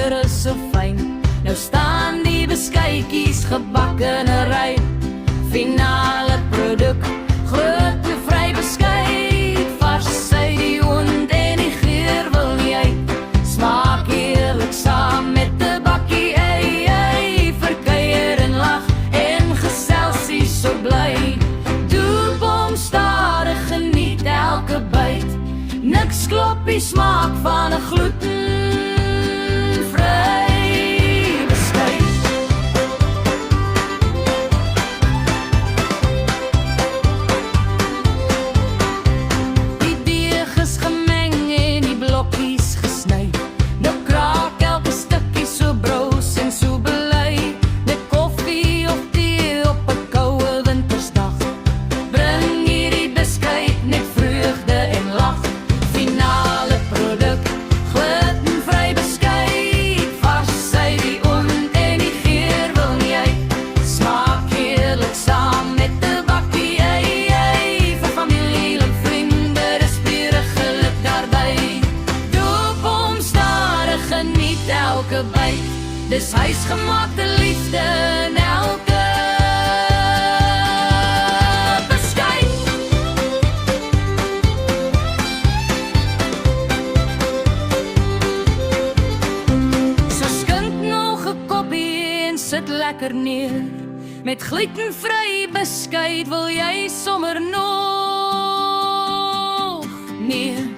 kleur is so fyn. Nou staan die beskuitjies gebak in 'n ry. Finale produk, groot vry beskuit, vars uit die oond en die geur wil nie uit. Smaak heerlik saam met 'n bakkie ei, verkuier en lag en geselsie so bly. Doelbom stadig, geniet elke byt. Niks klop die smaak van 'n glutenvry beskuit. Die deeg is gemeng en die blokkies gesny. Nou kraak elke stukkie so brous en so bely. Met koffie of tee op 'n koue wintersdag. Bring hierdie beskuit net vreugde en lag. Finale produk, glutenvry beskuit, vars uit die oond en die geur wil nie uit. Smaak heerlik saam met 'n bakkie ei, vir familie en vriende, dis pure geluk daarby. Doop hom stadig, geniet elke byt, dis huisgemaakte liefde in elke beskuit. So skink nog 'n koppie en sit lekker neer. Met glutenvry beskuit wil jy sommer nog meer.